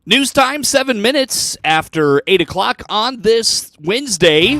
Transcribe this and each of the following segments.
News time, 7 minutes after 8 o'clock on this Wednesday.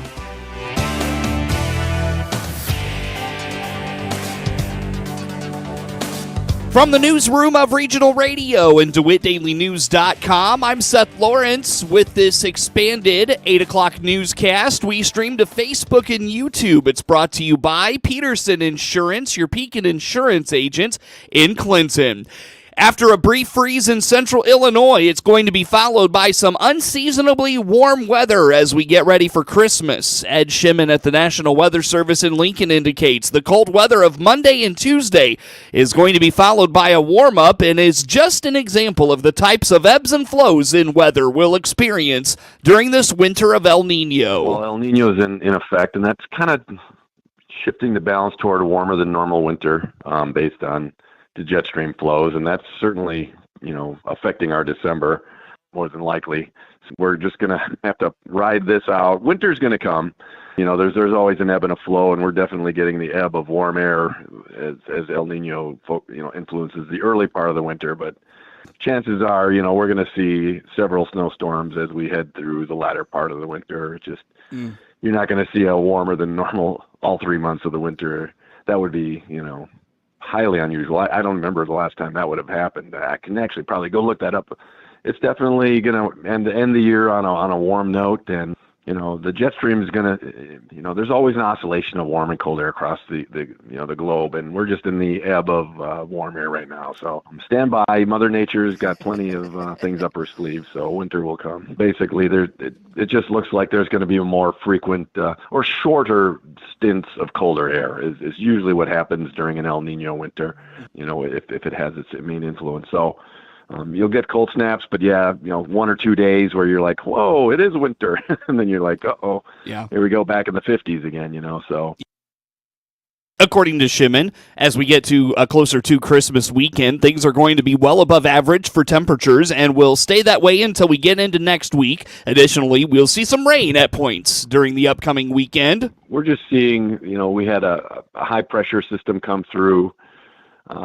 From the newsroom of Regional Radio and DeWittDailyNews.com, I'm Seth Lawrence with this expanded 8 o'clock newscast. We stream to Facebook and YouTube. It's brought to you by Peterson Insurance, your Pekin Insurance agent in Clinton. After a brief freeze in central Illinois, it's going to be followed by some unseasonably warm weather as we get ready for Christmas. Ed Shimon at the National Weather Service in Lincoln indicates the cold weather of Monday and Tuesday is going to be followed by a warm-up and is just an example of the types of ebbs and flows in weather we'll experience during this winter of El Nino. Well, El Nino is in effect, and that's kind of shifting the balance toward a warmer than normal winter based on the jet stream flows, and that's certainly, affecting our December more than likely. So we're just going to have to ride this out. Winter's going to come. There's always an ebb and a flow, and we're definitely getting the ebb of warm air as El Nino, influences the early part of the winter. But chances are, we're going to see several snowstorms as we head through the latter part of the winter. You're not going to see a warmer than normal all 3 months of the winter. That would be, highly unusual. I don't remember the last time that would have happened. I can actually probably go look that up. It's definitely going to end the year on a warm note, and the jet stream is going to, there's always an oscillation of warm and cold air across the globe, and we're just in the ebb of warm air right now. So stand by. Mother Nature's got plenty of things up her sleeve, so winter will come. Basically, it just looks like there's going to be a more frequent or shorter stints of colder air is usually what happens during an El Nino winter, if it has its main influence. So you'll get cold snaps, but 1 or 2 days where you're like, whoa, it is winter. And then you're like, uh-oh, yeah, here we go back in the 50s again, so. According to Shimon, as we get to closer to Christmas weekend, things are going to be well above average for temperatures and will stay that way until we get into next week. Additionally, we'll see some rain at points during the upcoming weekend. We're just seeing, we had a high-pressure system come through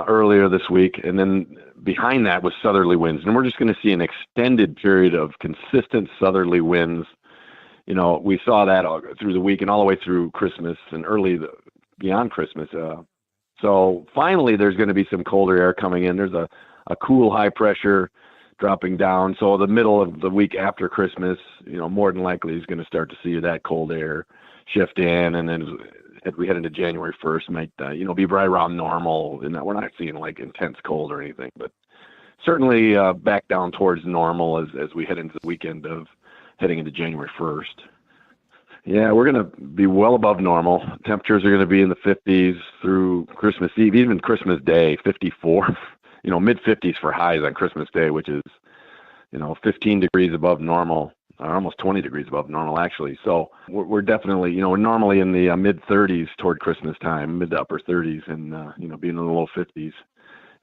earlier this week, and then behind that was southerly winds. And we're just going to see an extended period of consistent southerly winds. We saw that through the week and all the way through Christmas and beyond Christmas. So finally, there's going to be some colder air coming in. There's a cool high pressure dropping down. So the middle of the week after Christmas, more than likely is going to start to see that cold air shift in. And then as we head into January 1st, might, be right around normal. And we're not seeing like intense cold or anything, but certainly back down towards normal as we head into the weekend of heading into January 1st. Yeah, we're going to be well above normal. Temperatures are going to be in the 50s through Christmas Eve, even Christmas Day, 54, mid-50s for highs on Christmas Day, which is, 15 degrees above normal, or almost 20 degrees above normal, actually. So we're definitely, we're normally in the mid-30s toward Christmas time, mid to upper 30s, and, being in the low 50s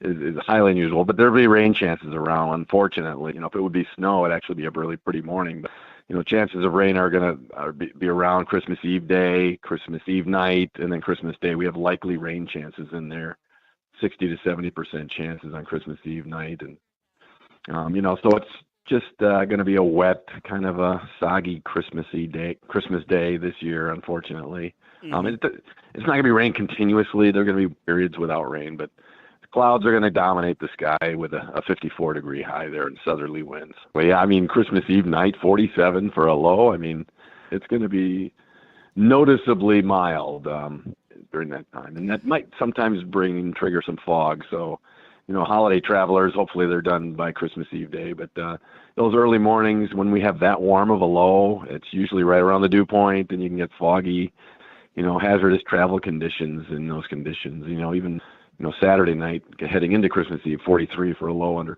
is highly unusual. But there'll be rain chances around, unfortunately. If it would be snow, it'd actually be a really pretty morning. But chances of rain are going to be around Christmas Eve day, Christmas Eve night, and then Christmas Day. We have likely rain chances in there, 60 to 70% chances on Christmas Eve night. And, so it's just going to be a wet, kind of a soggy Christmas Day this year, unfortunately. Mm-hmm. It's not going to be rain continuously. There are going to be periods without rain, but clouds are going to dominate the sky with a 54-degree high there and southerly winds. But yeah, Christmas Eve night, 47 for a low. It's going to be noticeably mild during that time. And that might sometimes trigger some fog. So, holiday travelers, hopefully they're done by Christmas Eve day. But those early mornings when we have that warm of a low, it's usually right around the dew point, and you can get foggy, hazardous travel conditions in those conditions, even Saturday night heading into Christmas Eve, 43 for a low under,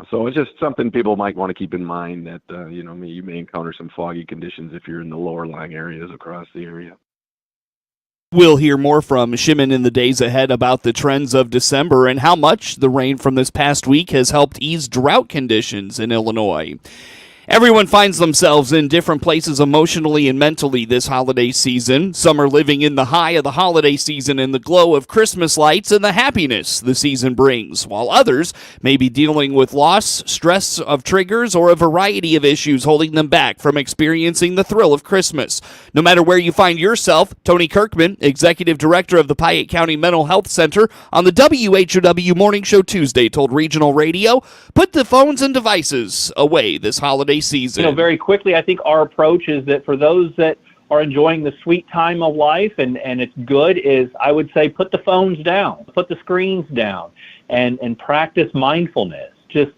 so it's just something people might want to keep in mind that, you may encounter some foggy conditions if you're in the lower lying areas across the area. We'll hear more from Shimon in the days ahead about the trends of December and how much the rain from this past week has helped ease drought conditions in Illinois. Everyone finds themselves in different places emotionally and mentally this holiday season. Some are living in the high of the holiday season and the glow of Christmas lights and the happiness the season brings, while others may be dealing with loss, stress of triggers, or a variety of issues holding them back from experiencing the thrill of Christmas. No matter where you find yourself, Tony Kirkman, Executive Director of the Piatt County Mental Health Center, on the WHOW Morning Show Tuesday told Regional Radio, put the phones and devices away this holiday season. Very quickly, I think our approach is that for those that are enjoying the sweet time of life and it's good, is I would say put the phones down, put the screens down, and practice mindfulness. Just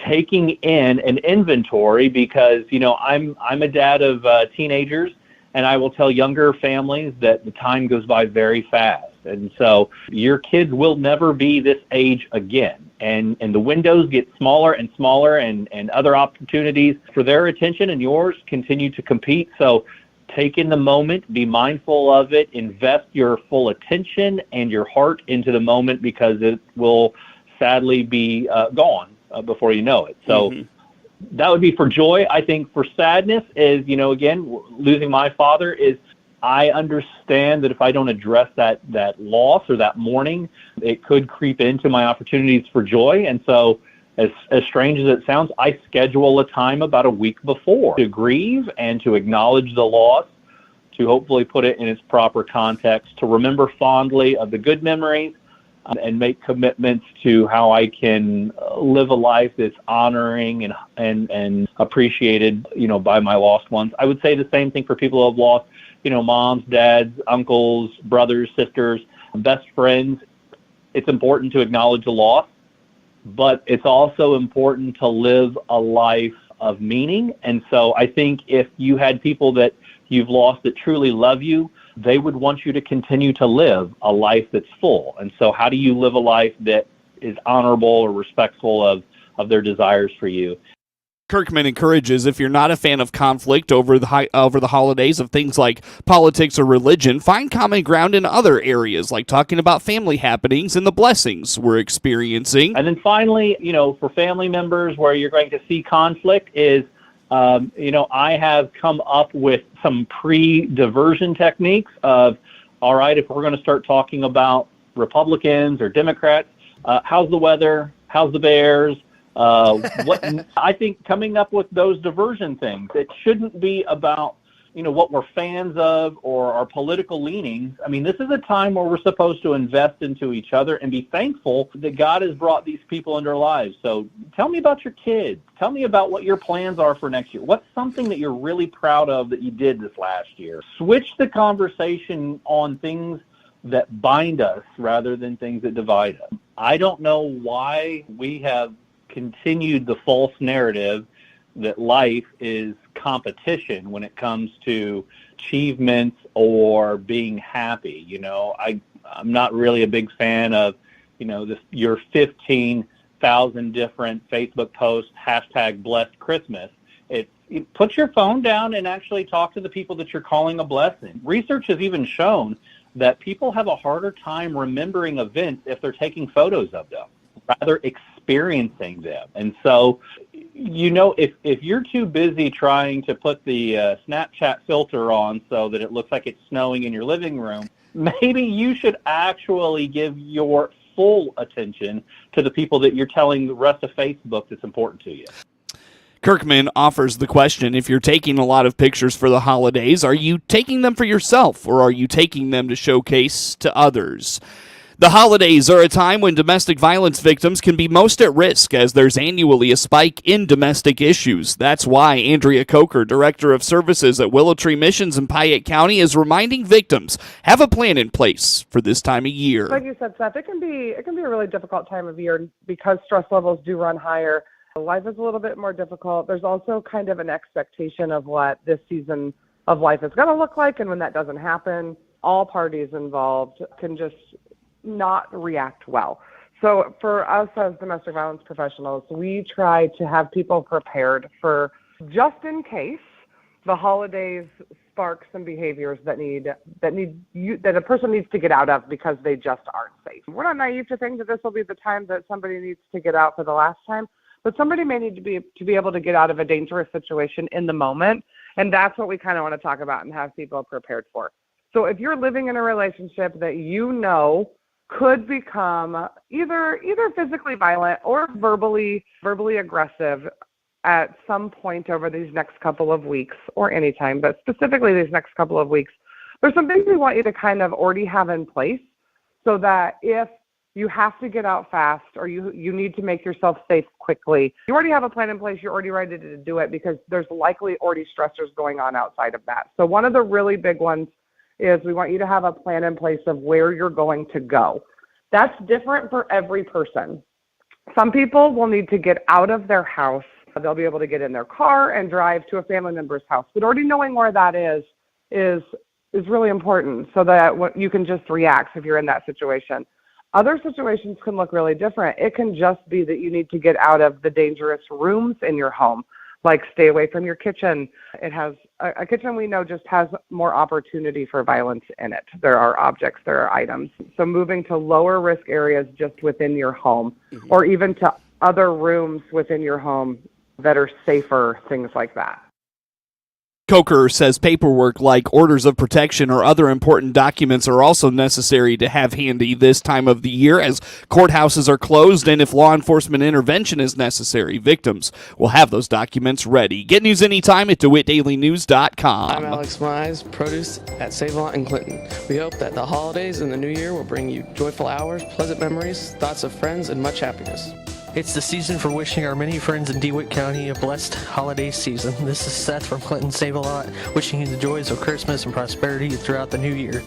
taking in an inventory, because I'm a dad of teenagers, and I will tell younger families that the time goes by very fast. And so your kids will never be this age again. And the windows get smaller and smaller, and other opportunities for their attention and yours continue to compete. So take in the moment, be mindful of it, invest your full attention and your heart into the moment, because it will sadly be gone before you know it. So that would be for joy. I think for sadness is, again, losing my father is, I understand that if I don't address that loss or that mourning, it could creep into my opportunities for joy. And so, as strange as it sounds, I schedule a time about a week before to grieve and to acknowledge the loss, to hopefully put it in its proper context, to remember fondly of the good memories, and make commitments to how I can live a life that's honoring and appreciated, by my lost ones. I would say the same thing for people who have lost, moms, dads, uncles, brothers, sisters, best friends. It's important to acknowledge the loss, but it's also important to live a life of meaning. And so I think if you had people that you've lost that truly love you, they would want you to continue to live a life that's full. And so how do you live a life that is honorable or respectful of their desires for you? Kirkman encourages, if you're not a fan of conflict over the holidays of things like politics or religion, find common ground in other areas, like talking about family happenings and the blessings we're experiencing. And then finally, for family members where you're going to see conflict is, I have come up with some pre-diversion techniques of, all right, if we're going to start talking about Republicans or Democrats, how's the weather? How's the Bears? I think coming up with those diversion things, it shouldn't be about, what we're fans of or our political leanings. I mean, this is a time where we're supposed to invest into each other and be thankful that God has brought these people into our lives. So tell me about your kids. Tell me about what your plans are for next year. What's something that you're really proud of that you did this last year? Switch the conversation on things that bind us rather than things that divide us. I don't know why we have continued the false narrative that life is competition when it comes to achievements or being happy. I'm not really a big fan of, your 15,000 different Facebook posts, #blessed Christmas. Put your phone down and actually talk to the people that you're calling a blessing. Research has even shown that people have a harder time remembering events if they're taking photos of them, rather experiencing them. And so, if you're too busy trying to put the Snapchat filter on so that it looks like it's snowing in your living room, maybe you should actually give your full attention to the people that you're telling the rest of Facebook that's important to you. Kirkman offers the question, if you're taking a lot of pictures for the holidays, are you taking them for yourself or are you taking them to showcase to others? The holidays are a time when domestic violence victims can be most at risk, as there's annually a spike in domestic issues. That's why Andrea Coker, Director of Services at Willow Tree Missions in Piatt County, is reminding victims have a plan in place for this time of year. Like you said, Seth, it can be a really difficult time of year because stress levels do run higher. Life is a little bit more difficult. There's also kind of an expectation of what this season of life is going to look like, and when that doesn't happen, all parties involved can just not react well. So for us as domestic violence professionals, we try to have people prepared for just in case the holidays spark some behaviors that a person needs to get out of because they just aren't safe. We're not naive to think that this will be the time that somebody needs to get out for the last time, but somebody may need to be able to get out of a dangerous situation in the moment. And that's what we kind of want to talk about and have people prepared for. So if you're living in a relationship that you know could become either physically violent or verbally aggressive at some point over these next couple of weeks or anytime, but specifically these next couple of weeks, there's some things we want you to kind of already have in place so that if you have to get out fast or you need to make yourself safe quickly, you already have a plan in place, you're already ready to do it because there's likely already stressors going on outside of that. So one of the really big ones is we want you to have a plan in place of where you're going to go. That's different for every person. Some people will need to get out of their house. They'll be able to get in their car and drive to a family member's house. But already knowing where that is really important so that you can just react if you're in that situation. Other situations can look really different. It can just be that you need to get out of the dangerous rooms in your home, like stay away from your kitchen. It has a kitchen we know just has more opportunity for violence in it. There are objects, there are items. So moving to lower risk areas just within your home or even to other rooms within your home that are safer, things like that. Coker says paperwork like orders of protection or other important documents are also necessary to have handy this time of the year as courthouses are closed and if law enforcement intervention is necessary, victims will have those documents ready. Get news anytime at DeWittDailyNews.com. I'm Alex Mize, produce at Save-A-Lot in Clinton. We hope that the holidays and the new year will bring you joyful hours, pleasant memories, thoughts of friends, and much happiness. It's the season for wishing our many friends in DeWitt County a blessed holiday season. This is Seth from Clinton Save-A-Lot, wishing you the joys of Christmas and prosperity throughout the new year.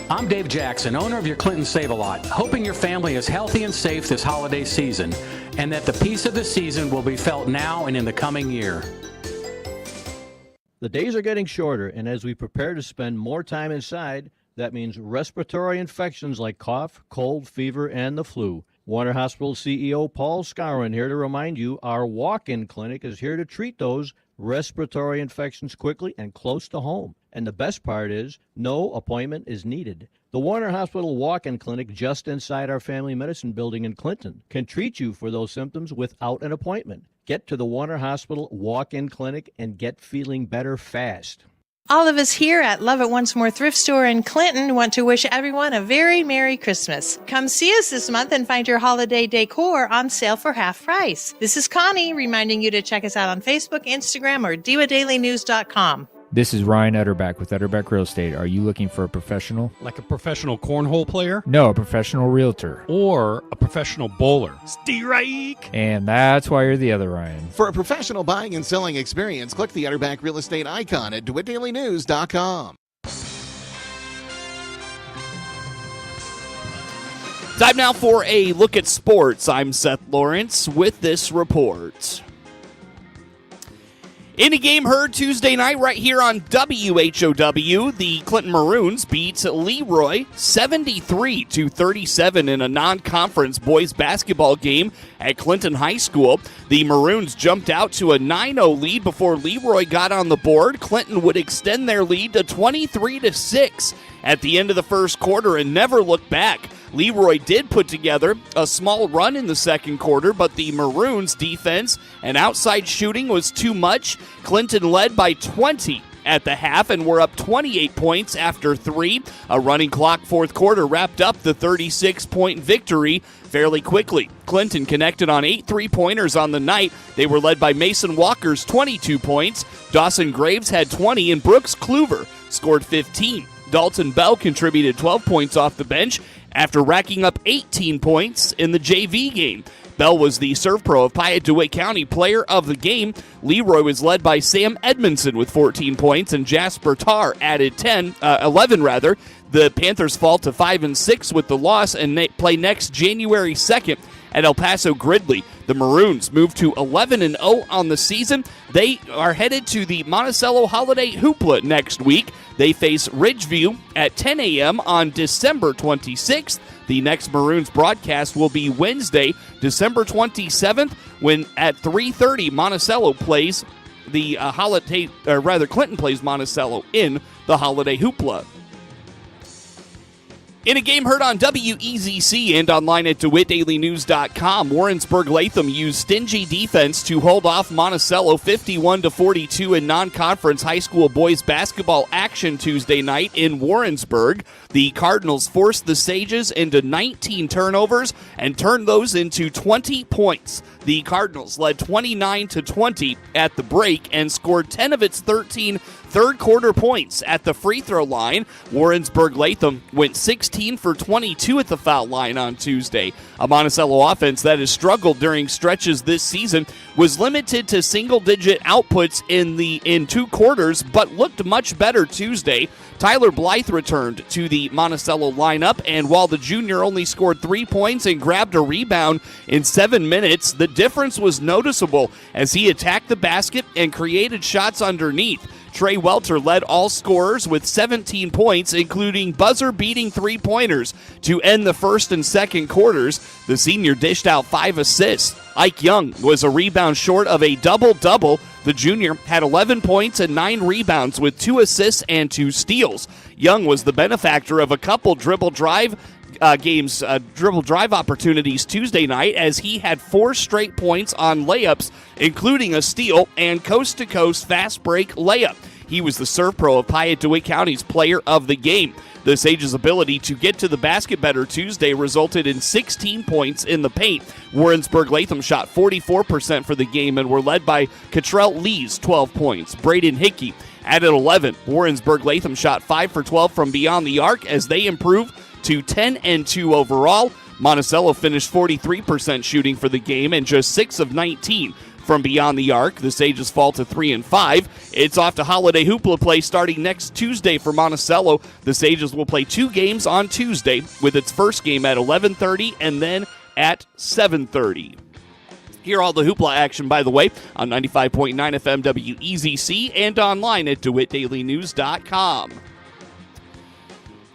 I'm Dave Jackson, owner of your Clinton Save-A-Lot, hoping your family is healthy and safe this holiday season, and that the peace of the season will be felt now and in the coming year. The days are getting shorter, and as we prepare to spend more time inside, that means respiratory infections like cough, cold, fever, and the flu. Warner Hospital CEO Paul Scarron here to remind you our walk-in clinic is here to treat those respiratory infections quickly and close to home. And the best part is no appointment is needed. The Warner Hospital walk-in clinic just inside our family medicine building in Clinton can treat you for those symptoms without an appointment. Get to the Warner Hospital walk-in clinic and get feeling better fast. All of us here at Love It Once More Thrift Store in Clinton want to wish everyone a very Merry Christmas. Come see us this month and find your holiday decor on sale for half price. This is Connie reminding you to check us out on Facebook, Instagram, or DeWittDailyNews.com. This is Ryan Utterback with Utterback Real Estate. Are you looking for a professional? Like a professional cornhole player? No, a professional realtor. Or a professional bowler? Strike! And that's why you're the other Ryan. For a professional buying and selling experience, click the Utterback Real Estate icon at DeWittDailyNews.com. Time now for a look at sports. I'm Seth Lawrence with this report. In a game heard Tuesday night right here on WHOW, the Clinton Maroons beat Leroy 73-37 in a non-conference boys basketball game at Clinton High School. The Maroons jumped out to a 9-0 lead before Leroy got on the board. Clinton would extend their lead to 23-6 at the end of the first quarter and never looked back. Leroy did put together a small run in the second quarter, but the Maroons' defense and outside shooting was too much. Clinton led by 20 at the half and were up 28 points after 3. A running clock fourth quarter wrapped up the 36-point victory fairly quickly. Clinton connected on 8 3-pointers on the night. They were led by Mason Walker's 22 points. Dawson Graves had 20, and Brooks Kluver scored 15. Dalton Bell contributed 12 points off the bench after racking up 18 points in the JV game. Bell was the Serve Pro of Piatt DeWitt County Player of the Game. Leroy was led by Sam Edmondson with 14 points, and Jasper Tarr added 11. The Panthers fall to 5-6 with the loss and play next January 2nd at El Paso Gridley. The Maroons move to 11-0 on the season. They are headed to the Monticello Holiday Hoopla next week. They face Ridgeview at 10 a.m. on December 26th. The next Maroons broadcast will be Wednesday, December 27th, when at 3:30 Monticello plays the Clinton plays Monticello in the Holiday Hoopla. In a game heard on WEZC and online at DeWittDailyNews.com, Warrensburg-Latham used stingy defense to hold off Monticello 51-42 in non-conference high school boys basketball action Tuesday night in Warrensburg. The Cardinals forced the Sages into 19 turnovers and turned those into 20 points. The Cardinals led 29-20 at the break and scored 10 of its 13 third-quarter points at the free throw line. Warrensburg-Latham went 16 for 22 at the foul line on Tuesday. A Monticello offense that has struggled during stretches this season was limited to single-digit outputs in 2 quarters, but looked much better Tuesday. Tyler Blythe returned to the Monticello lineup, and while the junior only scored 3 points and grabbed a rebound in 7 minutes, the difference was noticeable as he attacked the basket and created shots underneath. Trey Welter led all scorers with 17 points, including buzzer-beating three-pointers to end the first and second quarters. The senior dished out 5 assists. Ike Young was a rebound short of a double-double. The junior had 11 points and 9 rebounds with 2 assists and 2 steals. Young was the benefactor of a couple dribble drive opportunities Tuesday night as he had 4 straight points on layups, including a steal and coast-to-coast fast break layup. He was the serve pro of Piatt-DeWitt County's player of the game. The Sages' ability to get to the basket better Tuesday resulted in 16 points in the paint. Warrensburg-Latham shot 44% for the game and were led by Cottrell Lee's 12 points. Braden Hickey added 11. Warrensburg-Latham shot 5 for 12 from beyond the arc as they improved to 10-2 overall. Monticello finished 43% shooting for the game and just 6 of 19 from beyond the arc. The Sages fall to 3-5. It's off to holiday hoopla play starting next Tuesday for Monticello. The Sages will play 2 games on Tuesday, with its first game at 11:30 and then at 7:30. Hear all the hoopla action, by the way, on 95.9 FM WEZC and online at DeWittDailyNews.com.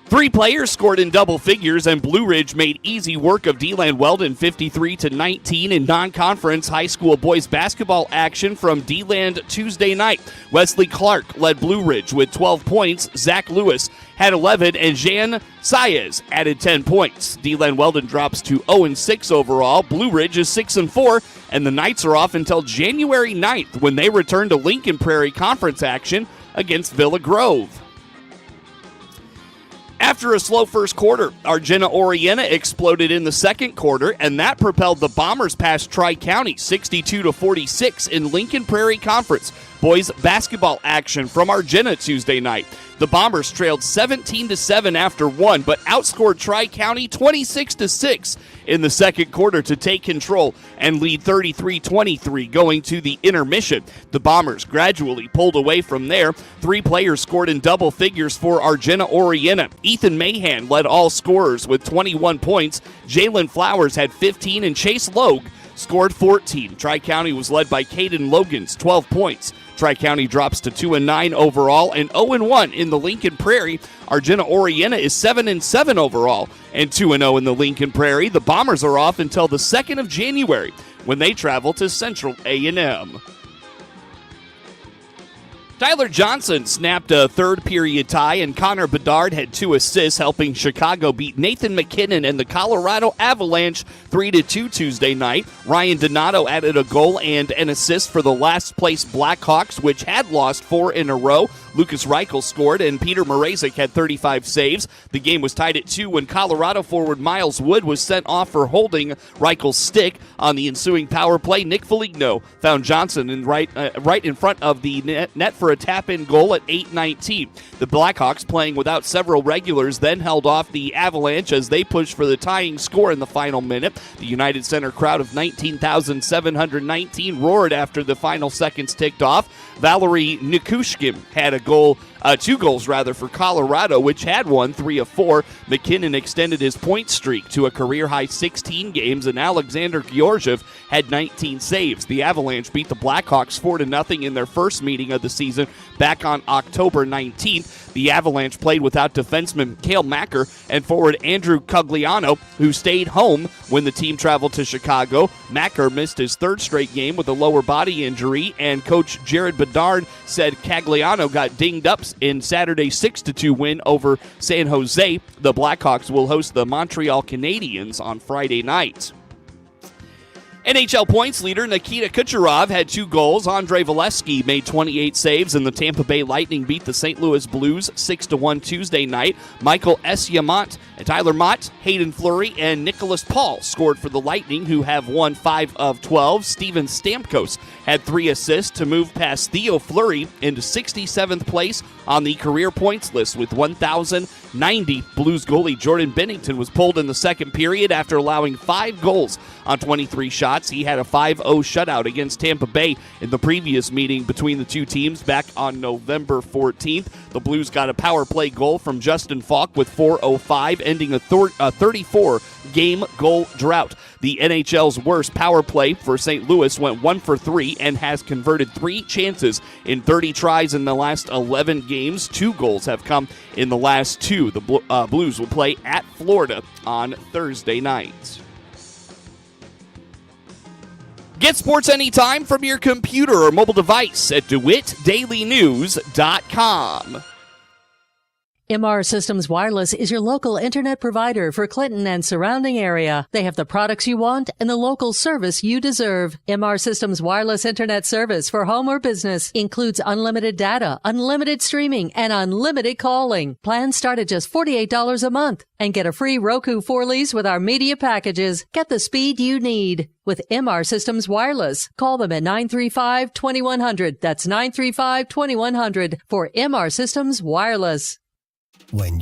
3 players scored in double figures, and Blue Ridge made easy work of DeLand Weldon 53-19 in non-conference high school boys basketball action from DeLand Tuesday night. Wesley Clark led Blue Ridge with 12 points. Zach Lewis had 11, and Jan Saez added 10 points. DeLand Weldon drops to 0-6 overall. Blue Ridge is 6-4, and the Knights are off until January 9th when they return to Lincoln Prairie Conference action against Villa Grove. After a slow first quarter, Argenta-Oreana exploded in the second quarter, and that propelled the Bombers past Tri-County 62-46 in Lincoln Prairie Conference boys basketball action from Argenta Tuesday night. The Bombers trailed 17-7 after 1, but outscored Tri-County 26-6 in the second quarter to take control and lead 33-23 going to the intermission. The Bombers gradually pulled away from there. 3 players scored in double figures for Argenta-Oreana. Ethan Mahan led all scorers with 21 points. Jalen Flowers had 15, and Chase Logue scored 14. Tri-County was led by Caden Logans, 12 points. Tri-County drops to 2-9 overall and 0-1 in the Lincoln Prairie. Argenta-Oreana is 7-7 overall and 2-0 in the Lincoln Prairie. The Bombers are off until the 2nd of January when they travel to Central A&M. Tyler Johnson snapped a third-period tie, and Connor Bedard had 2 assists, helping Chicago beat Nathan McKinnon and the Colorado Avalanche 3-2 Tuesday night. Ryan Donato added a goal and an assist for the last-place Blackhawks, which had lost 4 in a row. Lucas Reichel scored, and Peter Mrazek had 35 saves. The game was tied at 2 when Colorado forward Miles Wood was sent off for holding Reichel's stick. On the ensuing power play, Nick Foligno found Johnson right in front of the net for a tap-in goal at 8:19. The Blackhawks, playing without several regulars, then held off the Avalanche as they pushed for the tying score in the final minute. The United Center crowd of 19,719 roared after the final seconds ticked off. Valerie Nikushkin had 2 goals for Colorado, which had won 3 of 4. McKinnon extended his point streak to a career-high 16 games, and Alexander Georgiev had 19 saves. The Avalanche beat the Blackhawks 4-0 in their first meeting of the season back on October 19th. The Avalanche played without defenseman Cale Macker and forward Andrew Cogliano, who stayed home when the team traveled to Chicago. Macker missed his third straight game with a lower body injury, and coach Jared Bedard said Cogliano got dinged up in Saturday's 6-2 win over San Jose. The Blackhawks will host the Montreal Canadiens on Friday night. NHL points leader Nikita Kucherov had 2 goals. Andre Valesky made 28 saves, and the Tampa Bay Lightning beat the St. Louis Blues 6-1 Tuesday night. Michael Esyamont, Tyler Mott, Hayden Fleury, and Nicholas Paul scored for the Lightning, who have won 5 of 12. Steven Stamkos had 3 assists to move past Theo Fleury into 67th place on the career points list with 1,090. Blues goalie Jordan Bennington was pulled in the second period after allowing 5 goals on 23 shots. He had a 5-0 shutout against Tampa Bay in the previous meeting between the two teams back on November 14th. The Blues got a power play goal from Justin Falk with 4:05, ending a 34-game goal drought. The NHL's worst power play for St. Louis went 1 for 3 and has converted 3 chances in 30 tries in the last 11 games. 2 goals have come in the last 2. The Blues will play at Florida on Thursday night. Get sports anytime from your computer or mobile device at DeWittDailyNews.com. MR Systems Wireless is your local internet provider for Clinton and surrounding area. They have the products you want and the local service you deserve. MR Systems Wireless Internet service for home or business includes unlimited data, unlimited streaming, and unlimited calling. Plans start at just $48 a month and get a free Roku 4 lease with our media packages. Get the speed you need with MR Systems Wireless. Call them at 935-2100. That's 935-2100 for MR Systems Wireless. When